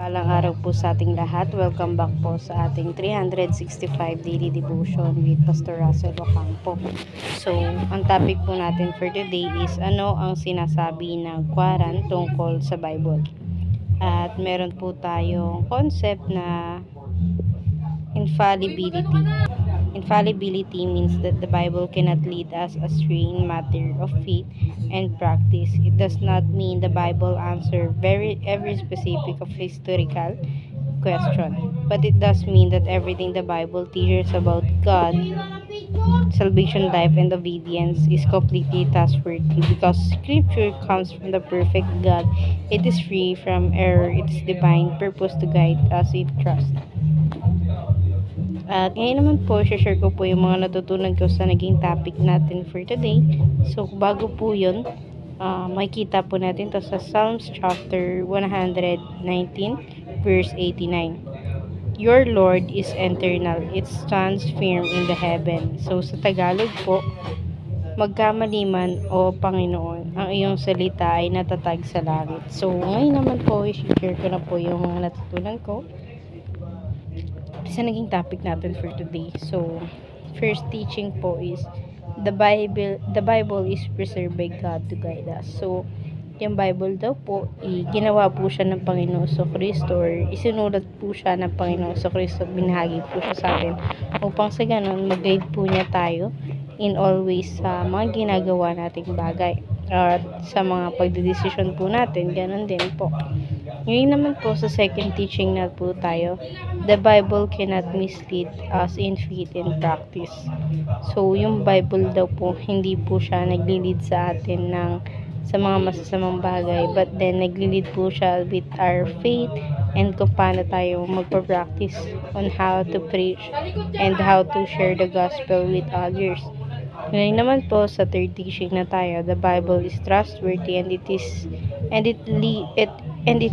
Palang araw po sa ating lahat. Welcome back po sa ating 365 daily devotion with Pastor Russell Ocampo. So, ang topic po natin for today is ano ang sinasabi ng Quran tungkol sa Bible. At meron po tayong concept na infallibility. Infallibility means that the Bible cannot lead us astray in matter of faith and practice. It does not mean the Bible answers every specific of historical question, but it does mean that everything the Bible teaches about God, salvation, life, and obedience is completely trustworthy because Scripture comes from the perfect God. It is free from error. Its divine purpose to guide us in trust. At ngayon naman po, share ko po yung mga natutunan ko sa naging topic natin for today. So, bago po yun, makikita po natin to sa Psalms chapter 119, verse 89. Your Lord is eternal, it stands firm in the heaven. So, sa Tagalog po, magkamaliman o Panginoon, ang iyong salita ay natatag sa langit. So, ngayon naman po, i-share ko na po yung mga natutunan ko sa naging topic natin for today. So, first teaching po is the Bible is preserved by God to guide us. So, yung Bible daw po, ginawa po siya ng Panginoon Kristo or isinulat po siya ng Panginoon Kristo at binahagi po siya sa atin upang sa ganun mag-guide po niya tayo in all ways sa mga ginagawa nating bagay at sa mga pagdedesisyon po natin, ganun din po. Ngayon naman po sa second teaching na po tayo, the Bible cannot mislead us in faith and practice. So, yung Bible daw po, hindi po siya naglilid sa atin sa mga masasamang bagay, but then naglilid po siya with our faith and kung paano tayo magpa-practice on how to preach and how to share the gospel with others. Ngayon naman po sa third teaching na tayo, the Bible is trustworthy and it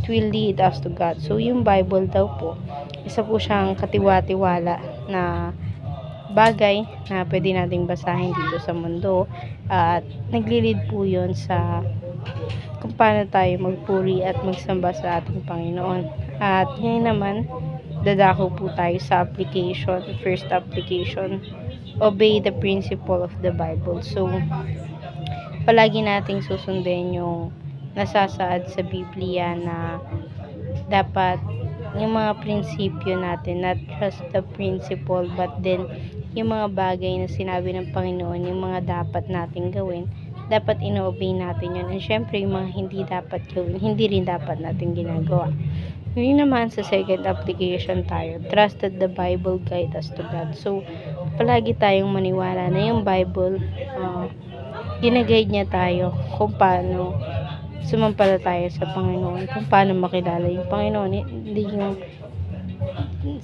will lead us to God. So yung Bible daw po, isa po siyang katiwa-tiwala na bagay na pwede nating basahin dito sa mundo at naglilid po yun sa kung paano tayo magpuri at magsamba sa ating Panginoon. At ngayon naman, dadako po tayo sa application. First application, obey the principle of the Bible. So, palagi nating susundin yung nasasaad sa Biblia na dapat yung mga prinsipyo natin, not just the principle, but then yung mga bagay na sinabi ng Panginoon, yung mga dapat nating gawin, dapat ino-obey natin yun. And syempre, yung mga hindi dapat gawin, hindi rin dapat natin ginagawa. Ngayon naman sa second application tayo, trust that the Bible guide us to God. So, palagi tayong maniwala na yung Bible, ginaguide niya tayo kung paano sumampalataya sa Panginoon, kung paano makilala yung Panginoon. Hindi yung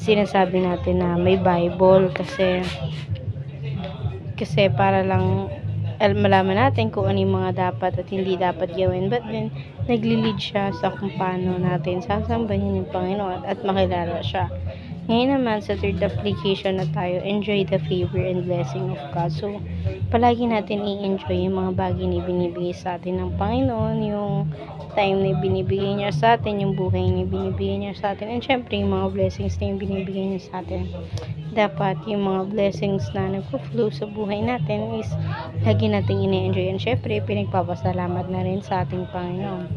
sinasabi natin na may Bible kasi para lang malaman natin kung ano yung mga dapat at hindi dapat gawin, but then naglilid siya sa kung paano natin sasambahin yung Panginoon at makilala siya. Ngayon naman sa third application na tayo, enjoy the favor and blessing of God. So, palagi natin i-enjoy yung mga bagay na binibigay sa atin ng Panginoon, yung time na binibigay niya sa atin, yung buhay na binibigay niya sa atin, and syempre yung mga blessings na yung binibigay niya sa atin. Dapat yung mga blessings na nagpo-flow sa buhay natin is lagi nating ini-enjoy, and syempre pinagpapasalamat na rin sa ating Panginoon.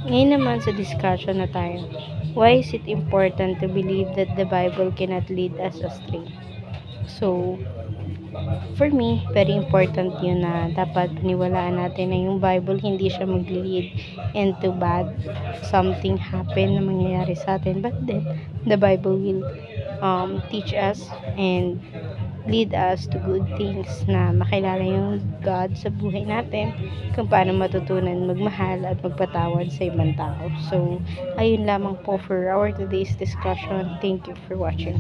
Ngayon naman sa discussion na tayo, why is it important to believe that the Bible cannot lead us astray? So, for me, very important yun na dapat paniwalaan natin na yung Bible hindi siya mag-lead into bad something happen na mangyayari sa atin, but then the Bible will teach us and lead us to good things na makilala yung God sa buhay natin, kung paano matutunan magmahal at magpatawad sa ibang tao. So, ayun lamang po for our today's discussion. Thank you for watching.